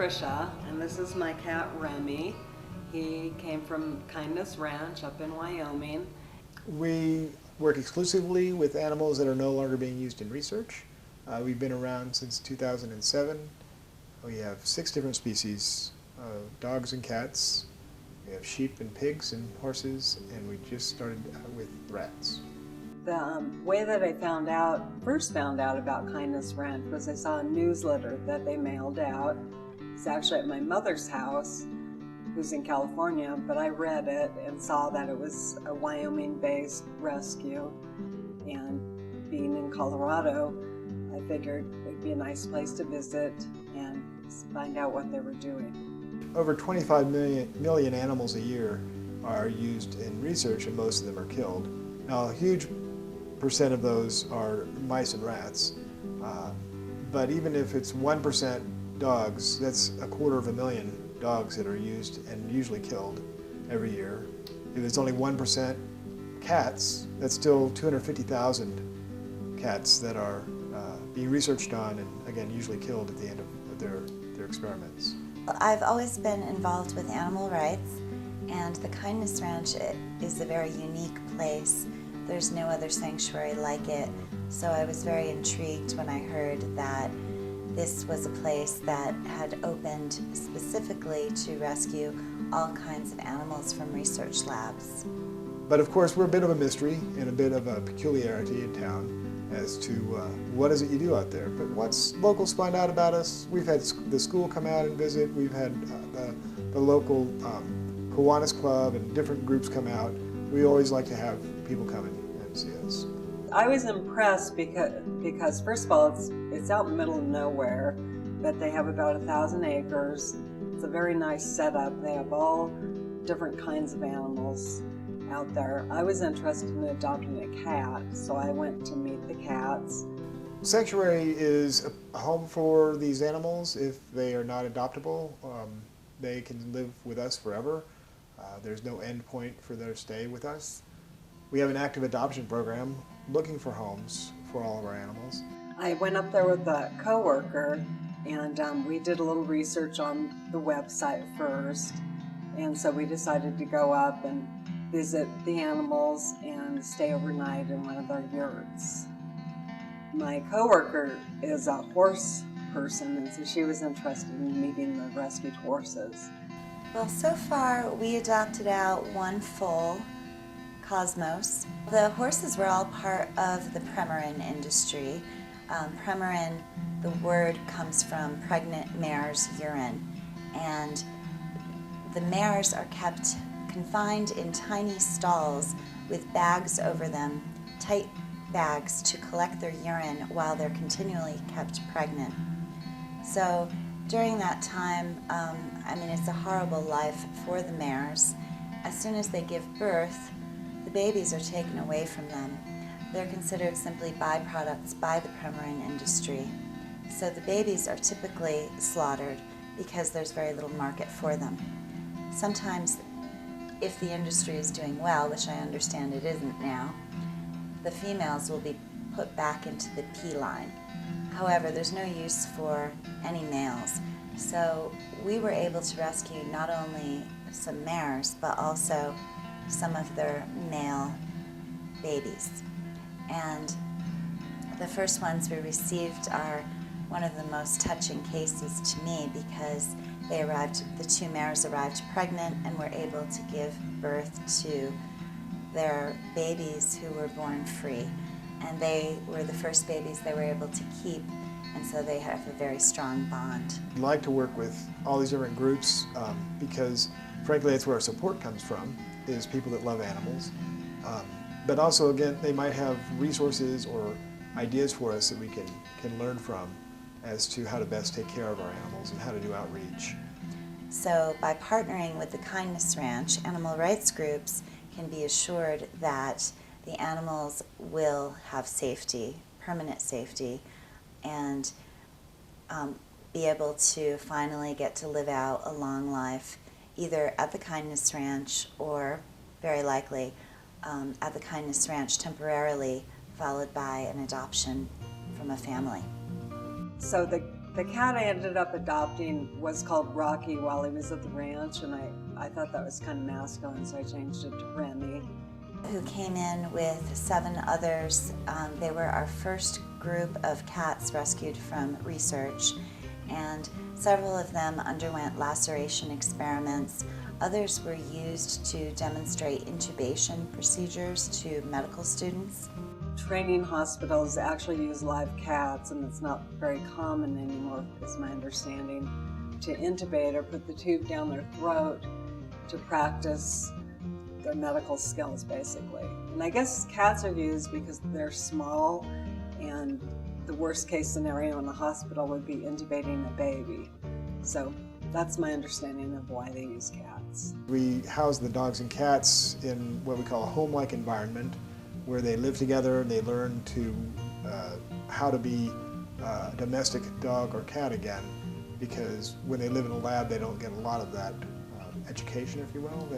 Trisha, and this is my cat Remy. He came from Kindness Ranch up in Wyoming. We work exclusively with animals that are no longer being used in research. We've been around since 2007. We have 6 different species, dogs and cats. We have sheep and pigs and horses, and we just started with rats. The way that I first found out about Kindness Ranch was I saw a newsletter that they mailed out. It's actually at my mother's house, who's in California, but I read it and saw that it was a Wyoming-based rescue. And being in Colorado, I figured it'd be a nice place to visit and find out what they were doing. Over 25 million animals a year are used in research, and most of them are killed. Now, a huge percent of those are mice and rats, but even if it's 1% dogs, that's 250,000 dogs that are used and usually killed every year. If it's only 1% cats, that's still 250,000 cats that are being researched on and, again, usually killed at the end of their experiments. I've always been involved with animal rights, and the Kindness Ranch is a very unique place. There's no other sanctuary like it, so I was very intrigued when I heard that this was a place that had opened specifically to rescue all kinds of animals from research labs. But of course, we're a bit of a mystery and a bit of a peculiarity in town as to what is it you do out there. But once locals find out about us, we've had the school come out and visit, we've had the local Kiwanis Club and different groups come out. We always like to have people come and see us. I was impressed because first of all, it's out in the middle of nowhere, but they have about 1,000 acres. It's a very nice setup. They have all different kinds of animals out there. I was interested in adopting a cat, so I went to meet the cats. Sanctuary is a home for these animals. If they are not adoptable, they can live with us forever. There's no end point for their stay with us. We have an active adoption program looking for homes for all of our animals. I went up there with a coworker, and we did a little research on the website first, and so we decided to go up and visit the animals and stay overnight in one of their yurts. My coworker is a horse person, and so she was interested in meeting the rescued horses. Well, so far we adopted out one foal, Cosmos. The horses were all part of the Premarin industry. Premarin, the word comes from pregnant mare's urine, and the mares are kept confined in tiny stalls with bags over them, tight bags to collect their urine while they're continually kept pregnant. So during that time, it's a horrible life for the mares. As soon as they give birth, the babies are taken away from them. They're considered simply byproducts by the Premarin industry. So the babies are typically slaughtered because there's very little market for them. Sometimes, if the industry is doing well, which I understand it isn't now, the females will be put back into the P line. However, there's no use for any males. So we were able to rescue not only some mares, but also some of their male babies. And the first ones we received are one of the most touching cases to me because the 2 mares arrived pregnant and were able to give birth to their babies who were born free. And they were the first babies they were able to keep, and so they have a very strong bond. We like to work with all these different groups because, frankly, that's where our support comes from, is people that love animals. But also, again, they might have resources or ideas for us that we can learn from as to how to best take care of our animals and how to do outreach. So by partnering with the Kindness Ranch, animal rights groups can be assured that the animals will have safety, permanent safety, and be able to finally get to live out a long life, either at the Kindness Ranch or, very likely, at the Kindness Ranch temporarily, followed by an adoption from a family. So the The cat I ended up adopting was called Rocky while he was at the ranch, and I thought that was kind of masculine, so I changed it to Remy. Who came in with 7 others. They were our first group of cats rescued from research, and several of them underwent laceration experiments. Others were used to demonstrate intubation procedures to medical students. Training hospitals actually use live cats, and it's not very common anymore, is my understanding, to intubate or put the tube down their throat to practice their medical skills, basically. And I guess cats are used because they're small, and the worst case scenario in a hospital would be intubating a baby. So that's my understanding of why they use cats. We house the dogs and cats in what we call a home-like environment, where they live together and they learn to how to be a domestic dog or cat again, because when they live in a lab they don't get a lot of that education, if you will.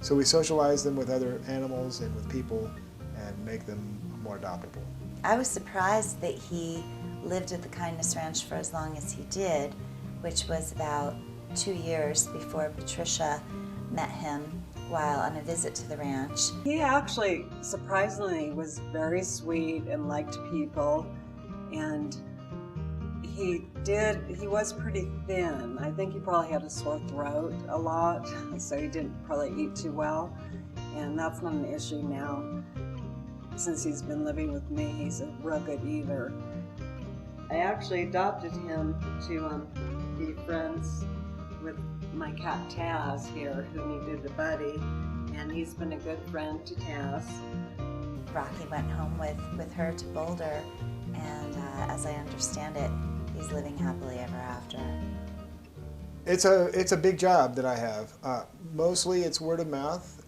So we socialize them with other animals and with people and make them more adoptable. I was surprised that he lived at the Kindness Ranch for as long as he did, which was about 2 years before Patricia met him while on a visit to the ranch. He actually, surprisingly, was very sweet and liked people, and he was pretty thin. I think he probably had a sore throat a lot, so he didn't probably eat too well, and that's not an issue now. Since he's been living with me, he's a real good eater. I actually adopted him to be friends with my cat Taz here, who needed a buddy, and he's been a good friend to Taz. Rocky went home with her to Boulder, and as I understand it, he's living happily ever after. It's a big job that I have. Mostly it's word of mouth.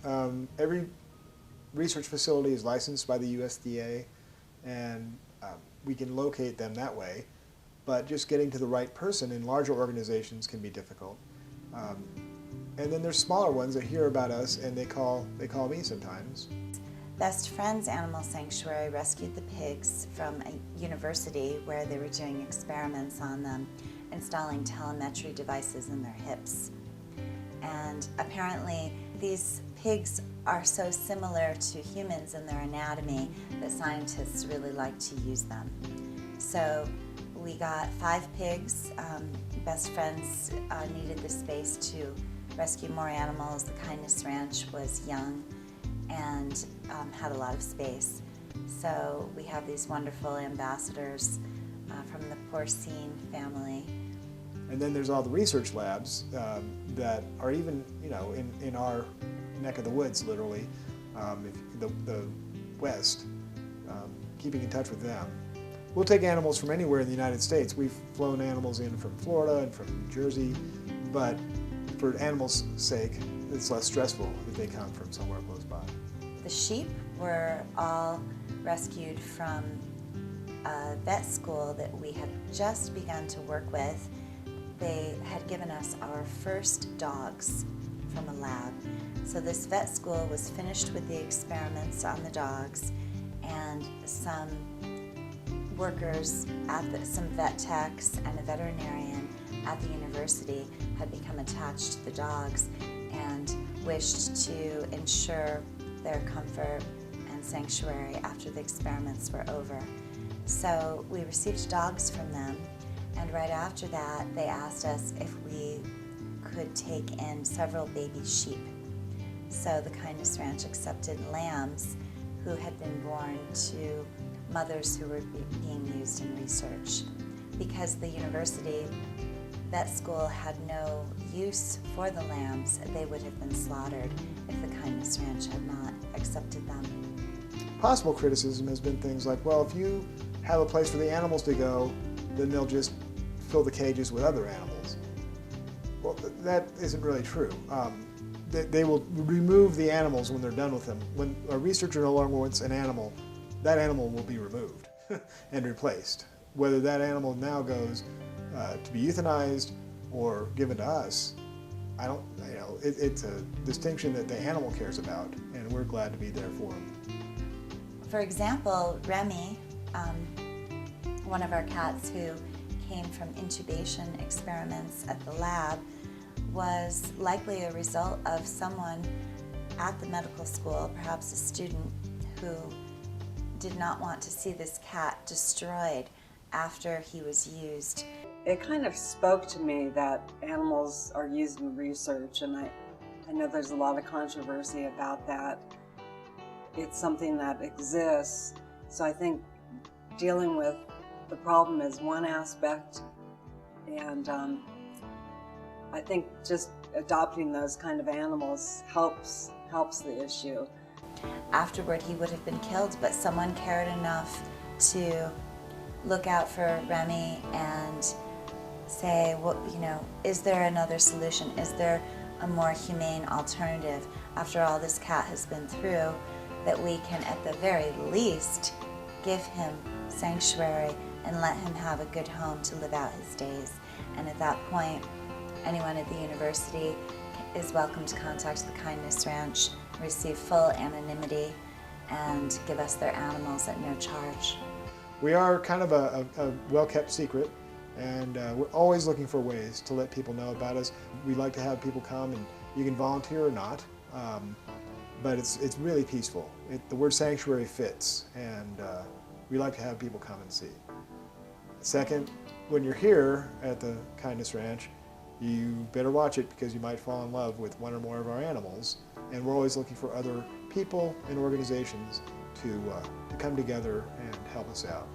Every research facility is licensed by the USDA, and we can locate them that way. But just getting to the right person in larger organizations can be difficult. And then there's smaller ones that hear about us and they call me sometimes. Best Friends Animal Sanctuary rescued the pigs from a university where they were doing experiments on them, installing telemetry devices in their hips. And apparently these pigs are so similar to humans in their anatomy that scientists really like to use them. So we got 5 pigs. Best Friends needed the space to rescue more animals. The Kindness Ranch was young and had a lot of space. So we have these wonderful ambassadors from the porcine family. And then there's all the research labs that are even, in our neck of the woods, literally, the West, keeping in touch with them. We'll take animals from anywhere in the United States. We've flown animals in from Florida and from New Jersey, but for animals' sake, it's less stressful if they come from somewhere close by. The sheep were all rescued from a vet school that we had just begun to work with. They had given us our first dogs from a lab. So this vet school was finished with the experiments on the dogs, and some workers some vet techs and a veterinarian at the university had become attached to the dogs and wished to ensure their comfort and sanctuary after the experiments were over. So we received dogs from them, and right after that they asked us if we could take in several baby sheep. So the Kindness Ranch accepted lambs who had been born to mothers who were being used in research. Because the university vet school had no use for the lambs, they would have been slaughtered if the Kindness Ranch had not accepted them. Possible criticism has been things like, well, if you have a place for the animals to go, then they'll just fill the cages with other animals. Well, that isn't really true. They will remove the animals when they're done with them. When a researcher no longer wants an animal, that animal will be removed and replaced. Whether that animal now goes to be euthanized or given to us, it's a distinction that the animal cares about, and we're glad to be there for them. For example, Remy, one of our cats who came from intubation experiments at the lab was likely a result of someone at the medical school, perhaps a student, who did not want to see this cat destroyed after he was used. It kind of spoke to me that animals are used in research, and I know there's a lot of controversy about that. It's something that exists, so I think dealing with the problem is one aspect, and I think just adopting those kind of animals helps the issue. Afterward, he would have been killed, but someone cared enough to look out for Remy and say, well, is there another solution? Is there a more humane alternative after all this cat has been through, that we can at the very least give him sanctuary and let him have a good home to live out his days. And at that point, anyone at the university is welcome to contact the Kindness Ranch, receive full anonymity, and give us their animals at no charge. We are kind of a well-kept secret, and we're always looking for ways to let people know about us. We like to have people come, and you can volunteer or not, but it's really peaceful. The word sanctuary fits, and we like to have people come and see. Second, when you're here at the Kindness Ranch, you better watch it, because you might fall in love with one or more of our animals, and we're always looking for other people and organizations to come together and help us out.